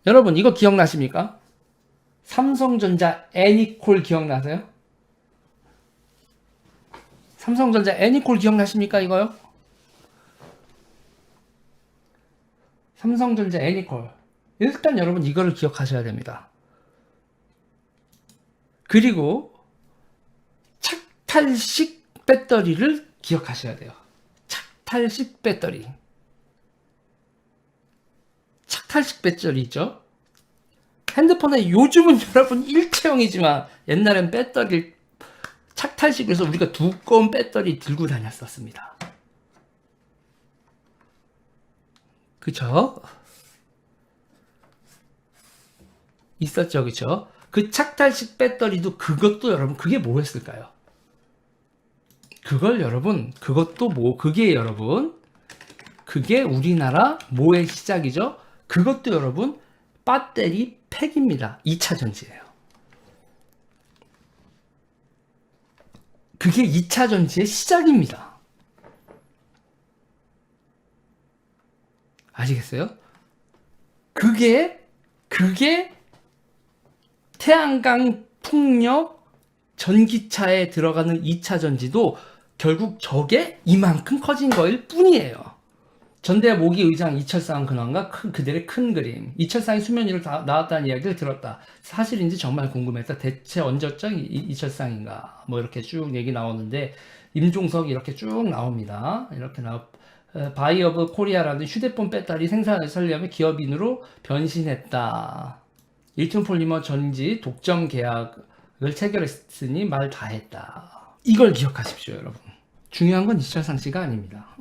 여러분 이거 기억나십니까? 삼성전자 애니콜 기억나세요? 삼성전자 애니콜 기억나십니까 이거요? 삼성전자 애니콜. 일단 여러분 이거를 기억하셔야 됩니다. 그리고 착탈식 배터리를 기억하셔야 돼요. 착탈식 배터리. 착탈식 배터리 있죠? 핸드폰에 요즘은 여러분 일체형이지만 옛날엔 배터리 착탈식으로 해서 우리가 두꺼운 배터리 들고 다녔었습니다. 그쵸? 있었죠, 그쵸? 그 착탈식 배터리도 그것도 여러분 그게 뭐였을까요? 그걸 여러분 그것도 뭐 그게 여러분 그게 우리나라 뭐의 시작이죠? 그것도 여러분 배터리 팩입니다. 2차 전지예요. 그게 2차 전지의 시작입니다. 아시겠어요? 그게 태양광 풍력 전기차에 들어가는 2차 전지도 결국 저게 이만큼 커진 거일 뿐이에요. 전대 모기 의장 이철상 근황과 그들의 큰 그림. 이철상이 수면 위로 나왔다는 이야기를 들었다. 사실인지 정말 궁금했다. 대체 언제적 이철상인가? 뭐 이렇게 쭉 얘기 나오는데 임종석 이렇게 쭉 나옵니다. 이렇게 바이오브 코리아라는 휴대폰 배터리 생산을 설계하며 기업인으로 변신했다. 일톤 폴리머 전지 독점 계약을 체결했으니 말 다 했다. 이걸 기억하십시오, 여러분. 중요한 건 이철상 씨가 아닙니다.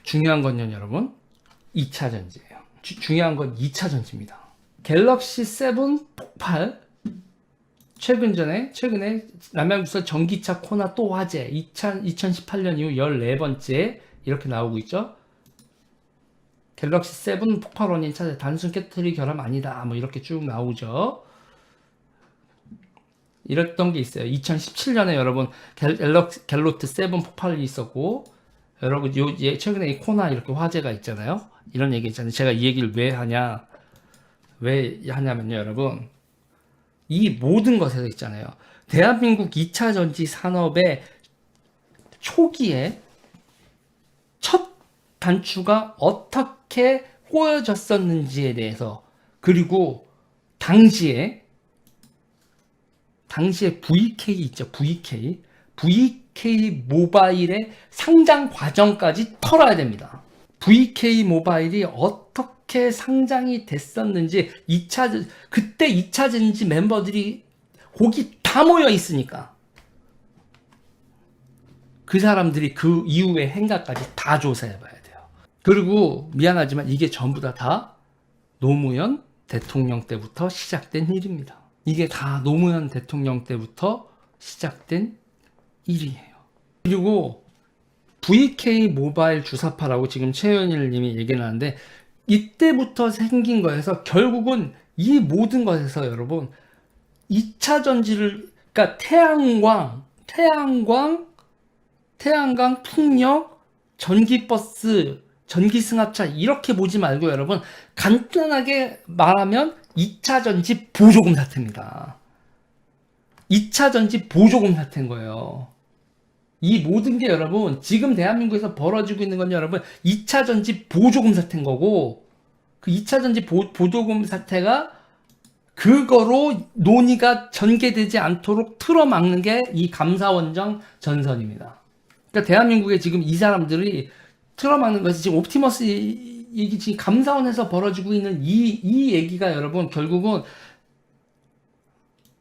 중요한 건요, 여러분. 2차 전지예요. 중요한 건 2차 전지입니다. 갤럭시 7 폭발. 최근에 남양주에서 전기차 코나 또 화재. 2018년 이후 14번째 이렇게 나오고 있죠. 갤럭시 7 폭발 원인 찾아 단순 배터리 결함 아니다. 뭐 이렇게 쭉 나오죠. 이랬던 게 있어요. 2017년에 여러분 갤로트 7 폭발이 있었고 여러분 최근에 이 코나 이렇게 화재가 있잖아요. 이런 얘기 있잖아요. 제가 이 얘기를 왜 하냐면요, 여러분. 이 모든 것에서 있잖아요. 대한민국 2차 전지 산업의 초기에 첫 단추가 어떻게 꼬여졌었는지에 대해서 그리고 당시에 VK 있죠. VK 모바일의 상장 과정까지 털어야 됩니다. VK 모바일이 어떻게 상장이 됐었는지 그때 2차 전지 멤버들이 거기 다 모여 있으니까 그 사람들이 그 이후의 행각까지 다 조사해 봐야 돼요. 그리고 미안하지만 이게 전부 다 노무현 대통령 때부터 시작된 일입니다. 이게 다 노무현 대통령 때부터 시작된 일이에요. 그리고 VK 모바일 주사파라고 지금 최현일 님이 얘기를 하는데 이때부터 생긴 거에서 결국은 이 모든 것에서 여러분 2차 전지를 그러니까 태양광, 풍력, 전기버스, 전기승합차 이렇게 보지 말고 여러분 간단하게 말하면 2차 전지 보조금 사태입니다. 2차 전지 보조금 사태인 거예요. 이 모든 게 여러분 지금 대한민국에서 벌어지고 있는 건 여러분 2차 전지 보조금 사태인 거고 그 2차 전지 보조금 사태가 그거로 논의가 전개되지 않도록 틀어막는 게 이 감사원정 전선입니다. 그러니까 대한민국에 지금 이 사람들이 틀어막는 것이 지금 옵티머스 얘기 지금 감사원에서 벌어지고 있는 이 얘기가 여러분 결국은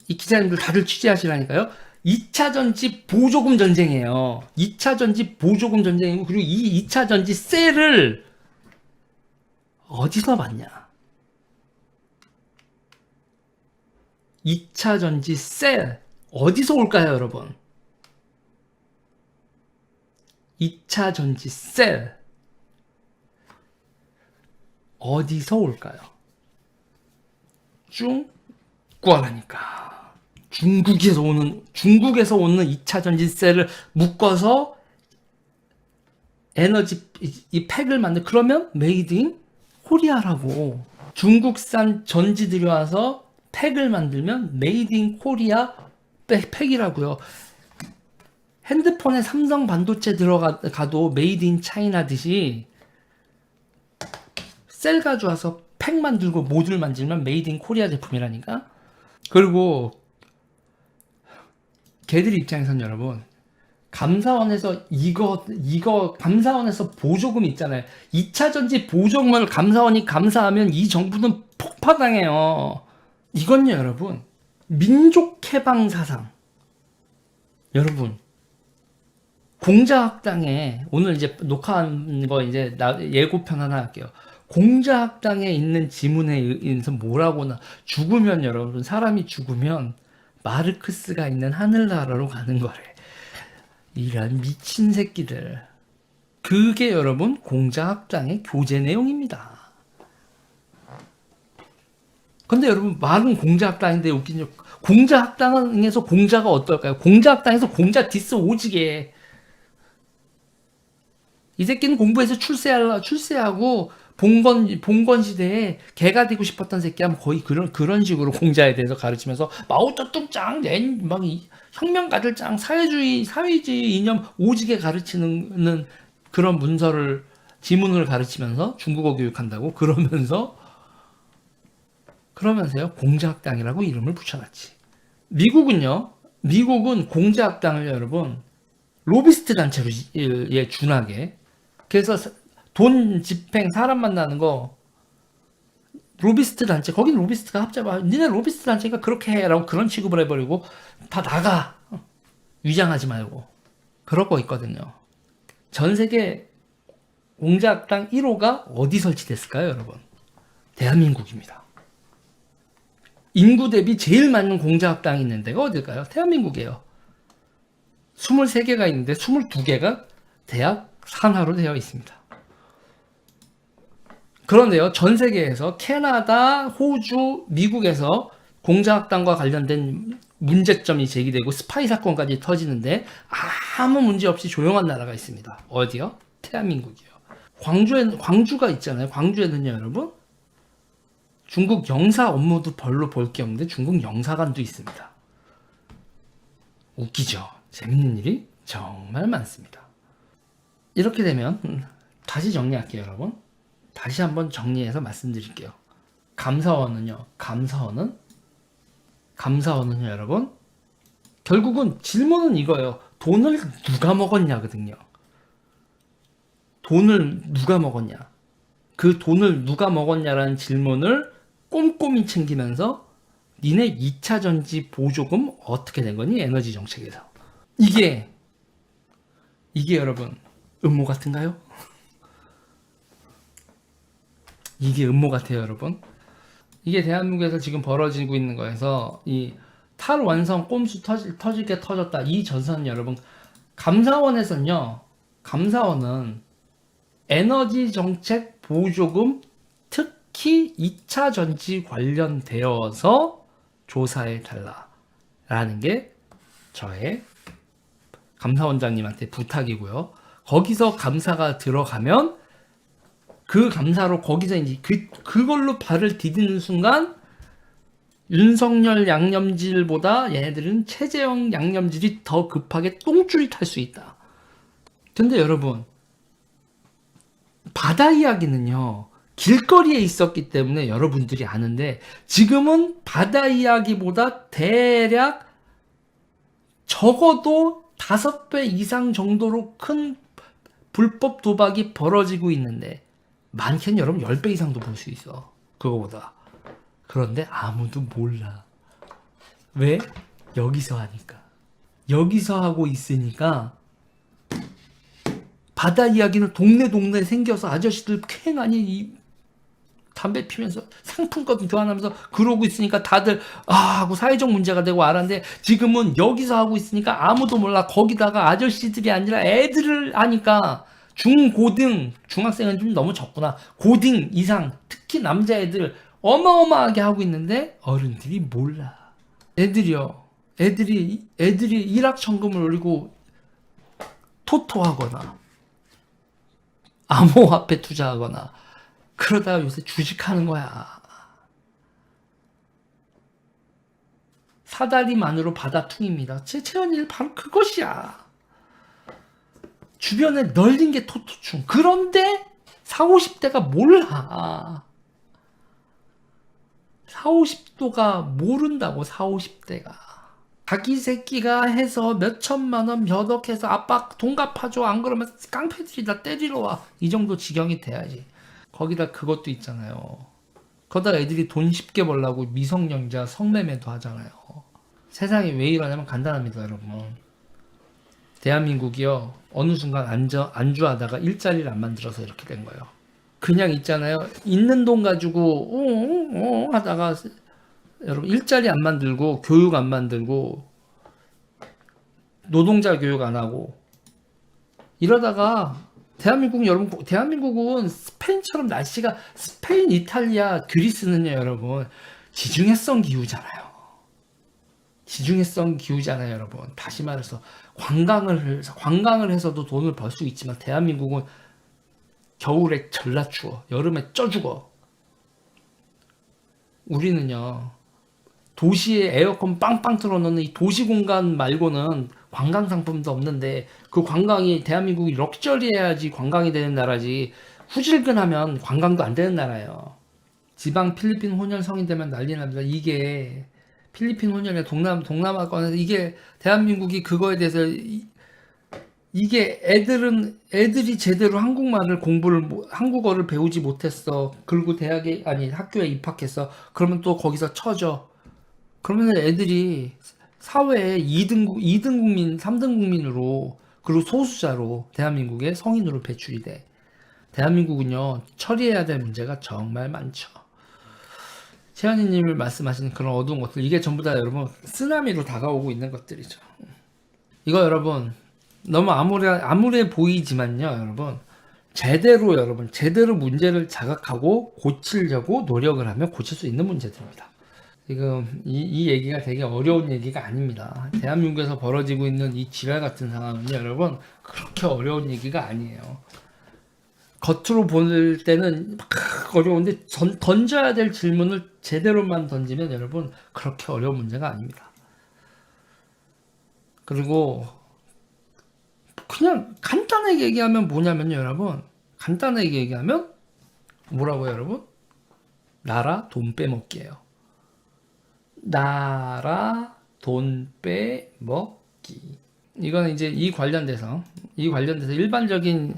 이 기자님들 다들 취재하시라니까요. 2차 전지 보조금 전쟁이에요. 2차 전지 보조금 전쟁이고 그리고 이 2차 전지 셀을 어디서 봤냐? 2차 전지 셀 어디서 올까요, 여러분? 2차 전지 셀 어디서 올까요? 중국어라니까. 중국에서 오는 2차 전지 셀을 묶어서 에너지 이 팩을 만들 그러면 메이드 인 코리아라고. 중국산 전지 들여와서 팩을 만들면 메이드 인 코리아 팩이라고요. 핸드폰에 삼성 반도체 들어가도 메이드 인 차이나듯이 셀 가져와서 팩 만들고 모듈 만들면 메이드 인 코리아 제품이라니까. 그리고 걔들 입장에선 여러분, 감사원에서 이거 감사원에서 보조금 있잖아요. 2차 전지 보조금을 감사원이 감사하면 이 정부는 폭파당해요. 이건요 여러분, 민족해방 사상. 여러분, 공자학당에 오늘 이제 녹화한 거 이제 예고편 하나 할게요. 공자학당에 있는 지문에 의해서 뭐라고나, 죽으면 여러분, 사람이 죽으면 마르크스가 있는 하늘나라로 가는 거래. 이런 미친 새끼들. 그게 여러분 공자학당의 교재 내용입니다. 근데 여러분, 말은 공자학당인데 웃긴, 공자학당에서 공자가 어떨까요? 공자학당에서 공자 디스 오지게. 이 새끼는 공부해서 출세하고 봉건 시대에 개가 되고 싶었던 새끼야. 거의 그런 식으로 공자에 대해서 가르치면서 마오쩌둥 짱, 막 혁명가들 짱, 사회주의 이념 오지게 가르치는 그런 지문을 가르치면서 중국어 교육한다고 그러면서요 공자학당이라고 이름을 붙여놨지. 미국은 공자학당을 여러분 로비스트 단체로 준하게, 그래서 돈 집행, 사람 만나는 거 로비스트 단체, 거긴 로비스트가 합잡아. 니네 로비스트 단체가 그렇게 해라고 그런 취급을 해버리고 다 나가. 위장하지 말고. 그럴 거 있거든요. 전 세계 공자학당 1호가 어디 설치됐을까요, 여러분? 대한민국입니다. 인구 대비 제일 많은 공자학당이 있는 데가 어딜까요? 대한민국이에요. 23개가 있는데 22개가 대학 산하로 되어 있습니다. 그런데요, 전 세계에서 캐나다, 호주, 미국에서 공자학당과 관련된 문제점이 제기되고 스파이 사건까지 터지는데 아무 문제 없이 조용한 나라가 있습니다. 어디요? 대한민국이요. 광주가 있잖아요. 광주에는요, 여러분, 중국 영사 업무도 별로 볼 게 없는데 중국 영사관도 있습니다. 웃기죠? 재밌는 일이 정말 많습니다. 이렇게 되면 다시 정리할게요, 여러분. 다시 한번 정리해서 말씀드릴게요. 감사원은요, 여러분, 결국은 질문은 이거예요. 돈을 누가 먹었냐거든요. 돈을 누가 먹었냐. 그 돈을 누가 먹었냐라는 질문을 꼼꼼히 챙기면서 니네 2차 전지 보조금 어떻게 된 거니? 에너지 정책에서. 이게 여러분 음모 같은가요? 이게 음모 같아요, 여러분. 이게 대한민국에서 지금 벌어지고 있는 거에서 이 탈완성 꼼수 터질게 터졌다. 이 전선 여러분, 감사원은 에너지 정책 보조금, 특히 2차 전지 관련되어서 조사해 달라라는 게 저의 감사원장님한테 부탁이고요. 거기서 감사가 들어가면 그 감사로 거기서 이제 그걸로 발을 디디는 순간 윤석열 양념질보다 얘네들은 최재형 양념질이 더 급하게 똥줄이 탈 수 있다. 근데 여러분, 바다 이야기는요, 길거리에 있었기 때문에 여러분들이 아는데, 지금은 바다 이야기보다 대략 적어도 5배 이상 정도로 큰 불법 도박이 벌어지고 있는데, 많게는 여러분 10배 이상도 볼 수 있어. 그거보다. 그런데 아무도 몰라. 왜? 여기서 하니까. 여기서 하고 있으니까 바다 이야기는 동네에 생겨서 아저씨들 쾌하니 담배 피면서 상품권 교환하면서 그러고 있으니까 다들 하고 사회적 문제가 되고 알았는데, 지금은 여기서 하고 있으니까 아무도 몰라. 거기다가 아저씨들이 아니라 애들을 하니까 중고등, 중학생은 좀 너무 적구나. 고등 이상, 특히 남자애들 어마어마하게 하고 있는데 어른들이 몰라. 애들이 일확천금을 올리고 토토하거나 암호화폐 투자하거나 그러다가 요새 주식하는 거야. 사다리만으로 바다퉁입니다. 채연이 바로 그것이야. 주변에 널린 게 토토충. 그런데 40, 50대가 몰라. 40, 50도가 모른다고. 40, 50대가 자기 새끼가 해서 몇 천만 원 몇억 해서 아빠 돈 갚아줘, 안 그러면 깡패들이 다 때리러 와, 이 정도 지경이 돼야지. 거기다 그것도 있잖아요. 거기다 애들이 돈 쉽게 벌려고 미성년자 성매매도 하잖아요. 세상이 왜 이러냐면 간단합니다, 여러분. 대한민국이요, 어느 순간 안주하다가 일자리를 안 만들어서 이렇게 된 거예요. 그냥 있잖아요, 있는 돈 가지고 하다가 여러분 일자리 안 만들고 교육 안 만들고 노동자 교육 안 하고 이러다가 여러분, 대한민국은 스페인처럼 날씨가, 스페인, 이탈리아, 그리스는요 여러분 지중해성 기후잖아요. 지중해성 기후잖아요 여러분. 다시 말해서 관광을 해서도 돈을 벌 수 있지만 대한민국은 겨울에 전라 추워, 여름에 쪄 죽어. 우리는요 도시에 에어컨 빵빵 틀어놓는 이 도시 공간 말고는 관광 상품도 없는데, 그 관광이, 대한민국이 럭셔리해야지 관광이 되는 나라지 후질근하면 관광도 안 되는 나라예요. 지방 필리핀 혼혈 성인 되면 난리 납니다. 이게 필리핀 혼혈의 동남아권에서 이게 대한민국이 그거에 대해서 이게 애들이 제대로 한국어를 배우지 못했어. 그리고 학교에 입학했어. 그러면 또 거기서 쳐져. 그러면 애들이 사회에 2등 국민, 3등 국민으로, 그리고 소수자로 대한민국의 성인으로 배출이 돼. 대한민국은요, 처리해야 될 문제가 정말 많죠. 채연이님을 말씀하시는 그런 어두운 것들, 이게 전부 다 여러분 쓰나미로 다가오고 있는 것들이죠. 이거 여러분 너무 암울해 보이지만요, 여러분 제대로 문제를 자각하고 고치려고 노력을 하면 고칠 수 있는 문제들입니다. 지금 이 얘기가 되게 어려운 얘기가 아닙니다. 대한민국에서 벌어지고 있는 이 지랄 같은 상황은요, 여러분 그렇게 어려운 얘기가 아니에요. 겉으로 볼 때는 막 어려운데 던져야 될 질문을 제대로만 던지면 여러분 그렇게 어려운 문제가 아닙니다. 그리고 그냥 간단하게 얘기하면 뭐냐면요, 여러분 간단하게 얘기하면 뭐라고요, 여러분? 나라 돈 빼먹기예요. 나라 돈 빼먹기. 이거는 이제 이 관련돼서 일반적인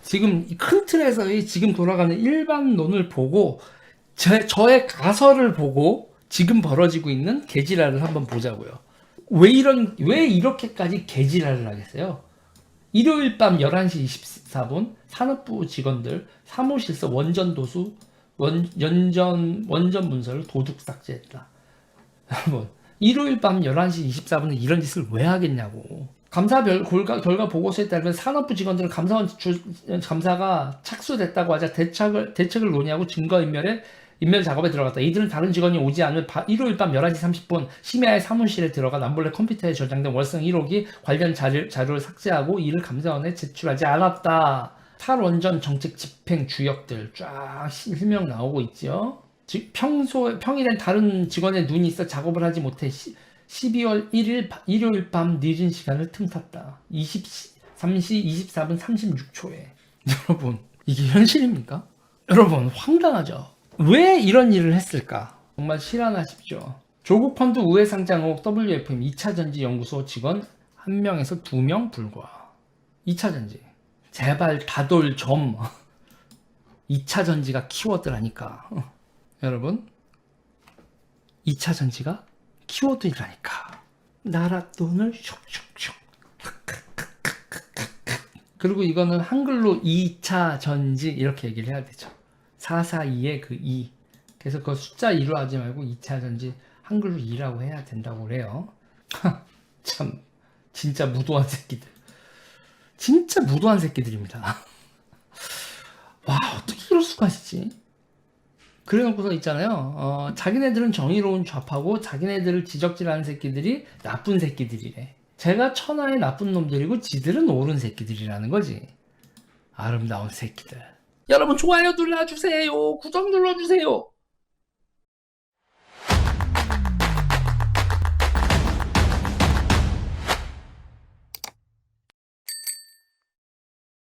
지금 큰 틀에서 지금 돌아가는 일반론을 보고 저의 가설을 보고 지금 벌어지고 있는 개지랄을 한번 보자고요. 왜 이렇게까지 개지랄을 하겠어요? 일요일 밤 11시 24분 산업부 직원들 사무실서 원전 문서를 도둑 삭제했다. 여러분, 일요일 밤 11시 24분에 이런 짓을 왜 하겠냐고. 감사 결과 보고서에 따르면 산업부 직원들은 감사가 착수됐다고 하자 대책을 논의하고 인멸 작업에 들어갔다. 이들은 다른 직원이 오지 않을 일요일 밤 11시 30분 심야에 사무실에 들어가 남몰래 컴퓨터에 저장된 월성 1호기 관련 자료를 삭제하고 이를 감사원에 제출하지 않았다. 탈원전 정책 집행 주역들 쫙 실명 나오고 있죠. 평일엔 다른 직원의 눈이 있어 작업을 하지 못해 12월 1일 일요일 밤 늦은 시간을 틈탔다. 23시 24분 36초에. 여러분, 이게 현실입니까? 여러분, 황당하죠? 왜 이런 일을 했을까? 정말 실안하십시오. 조국 펀드 우회 상장 의혹 WFM 2차전지 연구소 직원 1명에서 2명 불과. 2차전지. 제발 다돌 좀. 2차전지가 키워드라니까. 여러분, 2차전지가 키워드라니까. 나라 돈을 슉슉슉. 그리고 이거는 한글로 2차 전지 이렇게 얘기를 해야 되죠. 442의 그 2. 그래서 그 숫자 2로 하지 말고 2차 전지 한글로 2라고 해야 된다고 그래요. 참 진짜 무도한 새끼들. 진짜 무도한 새끼들입니다. 와, 어떻게 이럴 수가 있지? 그래놓고서 있잖아요. 자기네들은 정의로운 좌파고 자기네들을 지적질하는 새끼들이 나쁜 새끼들이래. 제가 천하의 나쁜 놈들이고 지들은 옳은 새끼들이라는 거지. 아름다운 새끼들. 여러분 좋아요 눌러주세요. 구독 눌러주세요.